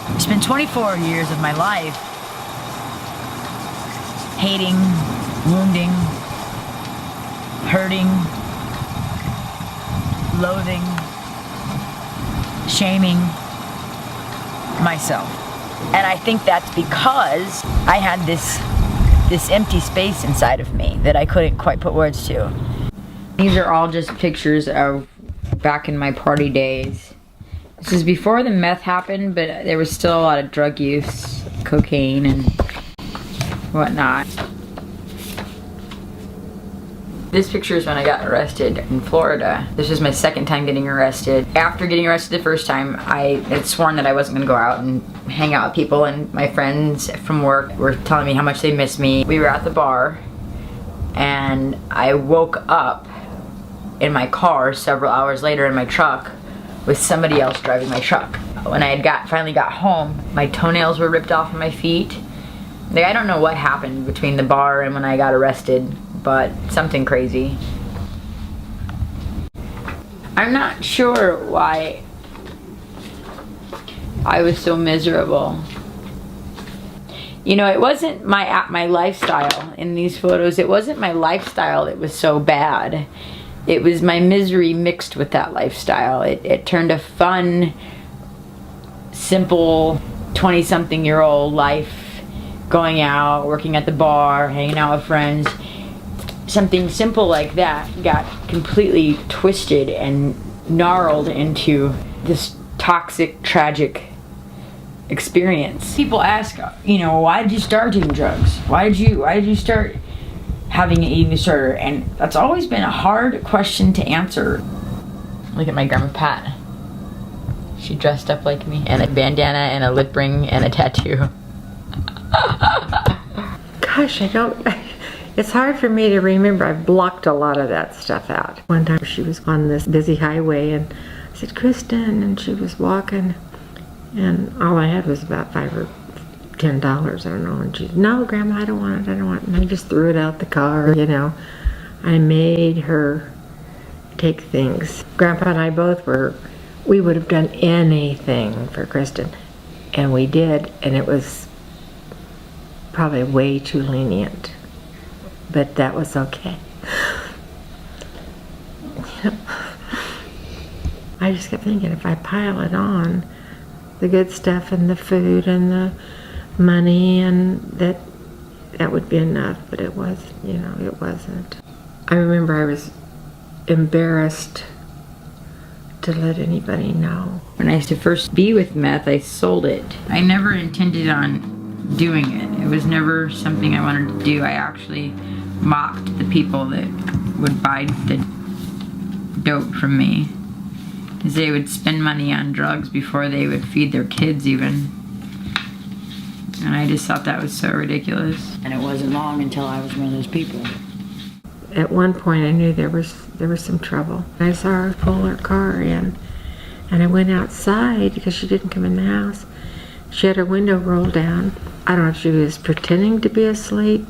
I spent 24 years of my life hating, wounding, hurting, loathing, shaming myself. And I think that's because I had this empty space inside of me that I couldn't quite put words to. These are all just pictures of back in my party days. This is before the meth happened, but there was still a lot of drug use, cocaine and whatnot. This picture is when I got arrested in Florida. This was my second time getting arrested. After getting arrested the first time, I had sworn that I wasn't gonna go out and hang out with people, and my friends from work were telling me how much they miss me. We were at the bar, and I woke up in my car several hours later in my truck with somebody else driving my truck. When I had finally got home, my toenails were ripped off of my feet. Like, I don't know what happened between the bar and when I got arrested, but something crazy. I'm not sure why I was so miserable. You know, it wasn't my lifestyle in these photos. It wasn't my lifestyle that was so bad. It was my misery mixed with that lifestyle. It turned a fun, simple 20-something-year-old life, going out, working at the bar, hanging out with friends. Something simple like that got completely twisted and gnarled into this toxic, tragic experience. People ask, you know, why did you start doing drugs? Why did you start having an eating disorder? And that's always been a hard question to answer. Look at my grandma Pat. She dressed up like me, and a bandana and a lip ring and a tattoo. Gosh, it's hard for me to remember. I've blocked a lot of that stuff out. One time she was on this busy highway and I said, Krysten, and she was walking and all I had was about $5 or $10, I don't know, and she said, no, Grandma, I don't want it, and I just threw it out the car, you know. I made her take things. Grandpa and I both we would have done anything for Krysten, and we did, and it was probably way too lenient, but that was okay. You know, I just kept thinking, if I pile it on, the good stuff and the food and the money, and that would be enough, but it was, you know, it wasn't. I remember I was embarrassed to let anybody know. When I used to first be with meth, I sold it. I never intended on doing it. It was never something I wanted to do. I actually mocked the people that would buy the dope from me, because they would spend money on drugs before they would feed their kids even. And I just thought that was so ridiculous. And it wasn't long until I was one of those people. At one point I knew there was some trouble. I saw her pull her car in, and I went outside because she didn't come in the house. She had her window rolled down. I don't know if she was pretending to be asleep.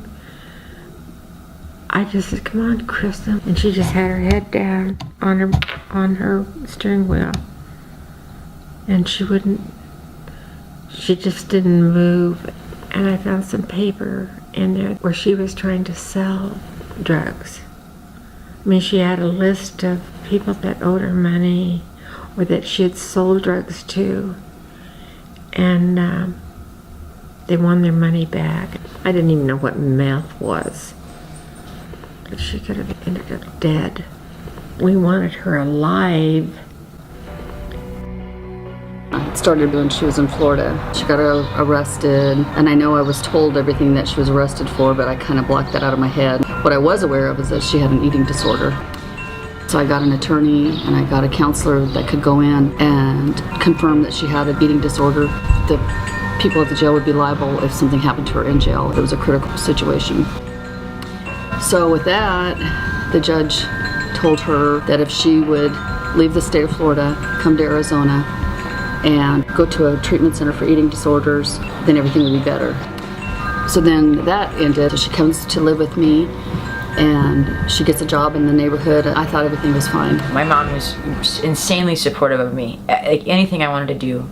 I just said, come on, Krysten. And she just had her head down on her steering wheel. And she just didn't move. And I found some paper in there where she was trying to sell drugs. I mean, she had a list of people that owed her money or that she had sold drugs to. And they won their money back. I didn't even know what meth was. But she could have ended up dead. We wanted her alive. It started when she was in Florida. She got arrested, and I know I was told everything that she was arrested for, but I kind of blocked that out of my head. What I was aware of is that she had an eating disorder. So I got an attorney and I got a counselor that could go in and confirm that she had an eating disorder. The people at the jail would be liable if something happened to her in jail. It was a critical situation. So with that, the judge told her that if she would leave the state of Florida, come to Arizona, and go to a treatment center for eating disorders, then everything would be better. So then that ended. So she comes to live with me, and she gets a job in the neighborhood. I thought everything was fine. My mom was insanely supportive of me. Like, anything I wanted to do,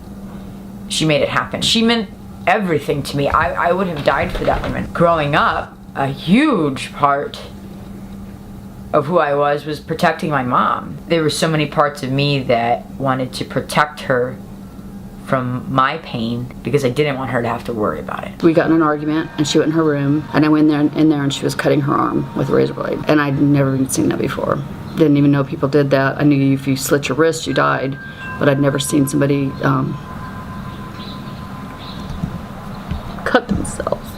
she made it happen. She meant everything to me. I would have died for that woman. Growing up, a huge part of who I was protecting my mom. There were so many parts of me that wanted to protect her from my pain because I didn't want her to have to worry about it. We got in an argument and she went in her room and I went in there and she was cutting her arm with a razor blade. And I'd never even seen that before. Didn't even know people did that. I knew if you slit your wrist, you died. But I'd never seen somebody cut themselves.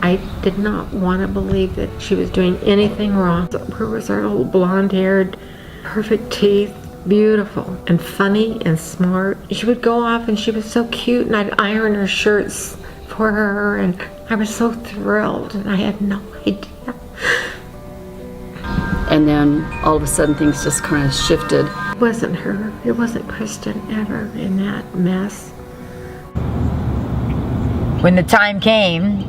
I did not want to believe that she was doing anything wrong. Where was her little blonde-haired, perfect teeth, beautiful and funny and smart. She would go off and she was so cute and I'd iron her shirts for her and I was so thrilled and I had no idea. And then all of a sudden things just kind of shifted. It wasn't her. It wasn't Krysten ever in that mess. When the time came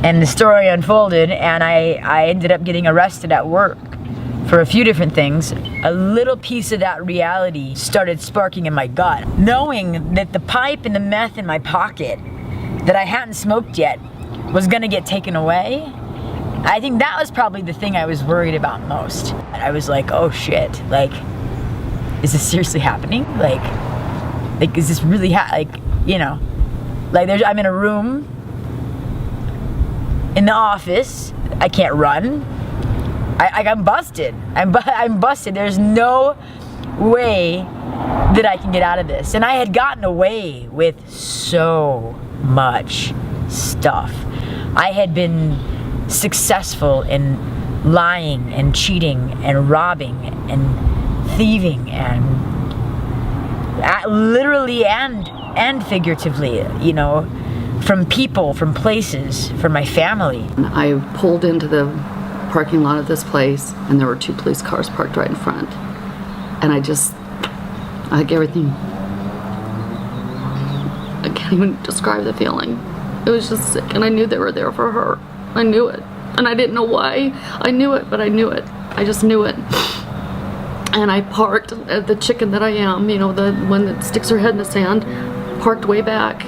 and the story unfolded and I ended up getting arrested at work for a few different things, a little piece of that reality started sparking in my gut. Knowing that the pipe and the meth in my pocket that I hadn't smoked yet was gonna get taken away, I think that was probably the thing I was worried about most. I was like, oh shit, like, is this seriously happening? Like is this really I'm in a room in the office, I can't run. I'm busted. I'm busted. There's no way that I can get out of this. And I had gotten away with so much stuff. I had been successful in lying and cheating and robbing and thieving and literally and figuratively, from people, from places, from my family. I pulled into the parking lot of this place and there were 2 police cars parked right in front. And everything, I can't even describe the feeling. It was just sick and I knew they were there for her. I knew it. And I didn't know why. I knew it, but I knew it. I just knew it. And I parked, the chicken that I am, the one that sticks her head in the sand, parked way back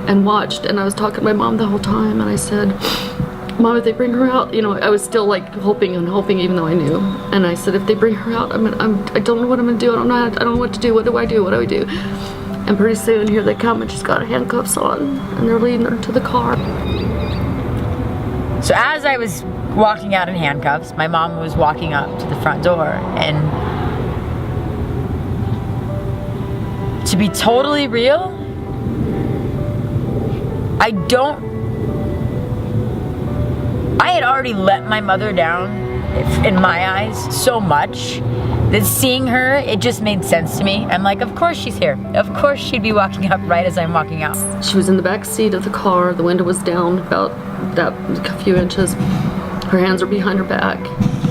and watched. And I was talking to my mom the whole time and I said, Mom, if they bring her out, I was still like hoping and hoping even though I knew. And I said, if they bring her out, I don't know what I'm gonna do. I don't know what to do. What do I do? What do I do? And pretty soon here they come and she's got handcuffs on and they're leading her to the car. So as I was walking out in handcuffs, my mom was walking up to the front door, and to be totally real, I had already let my mother down in my eyes so much that seeing her, it just made sense to me. I'm like, of course she's here. Of course she'd be walking up right as I'm walking out. She was in the back seat of the car. The window was down about a few inches. Her hands were behind her back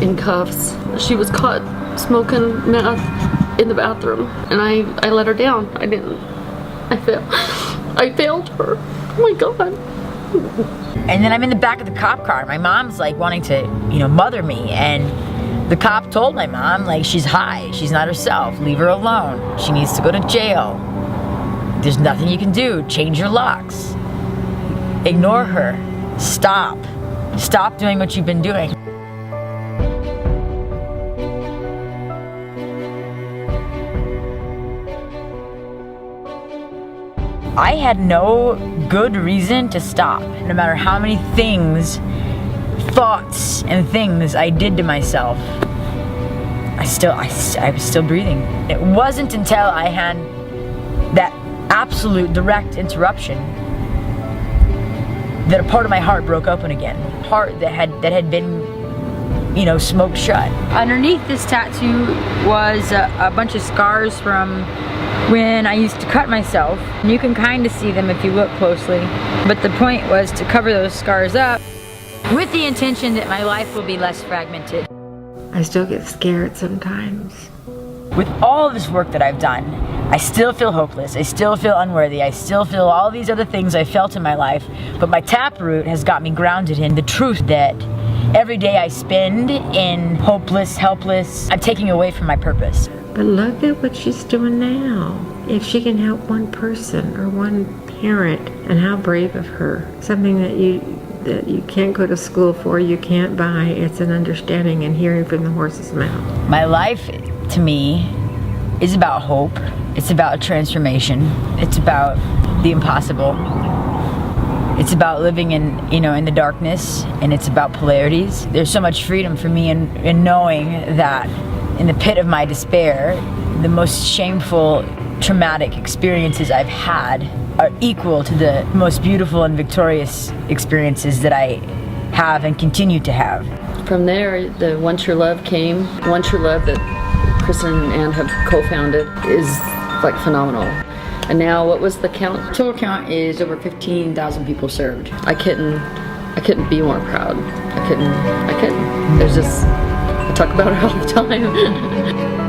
in cuffs. She was caught smoking meth in the bathroom and I let her down. I failed her. Oh my God. And then I'm in the back of the cop car. My mom's like wanting to, mother me. And the cop told my mom, like, she's high. She's not herself. Leave her alone. She needs to go to jail. There's nothing you can do. Change your locks. Ignore her. Stop. Stop doing what you've been doing. I had no good reason to stop. No matter how many thoughts and things I did to myself, I was still breathing. It wasn't until I had that absolute direct interruption that a part of my heart broke open again. Heart that had been, smoked shut. Underneath this tattoo was a bunch of scars from when I used to cut myself. You can kind of see them if you look closely, but the point was to cover those scars up with the intention that my life will be less fragmented. I still get scared sometimes. With all this work that I've done, I still feel hopeless, I still feel unworthy, I still feel all these other things I felt in my life, but my taproot has got me grounded in the truth that every day I spend in hopeless, helpless, I'm taking away from my purpose. But look at what she's doing now. If she can help one person or one parent, and how brave of her. Something that you can't go to school for, you can't buy. It's an understanding and hearing from the horse's mouth. My life, to me, is about hope. It's about transformation. It's about the impossible. It's about living in the darkness, and it's about polarities. There's so much freedom for me in knowing that in the pit of my despair, the most shameful, traumatic experiences I've had are equal to the most beautiful and victorious experiences that I have and continue to have. From there, the One True Love came. One True Love that Krysten and Ann have co-founded is like phenomenal. And now, what was the count? Total count is over 15,000 people served. I couldn't be more proud. I couldn't. There's just, I talk about it all the time.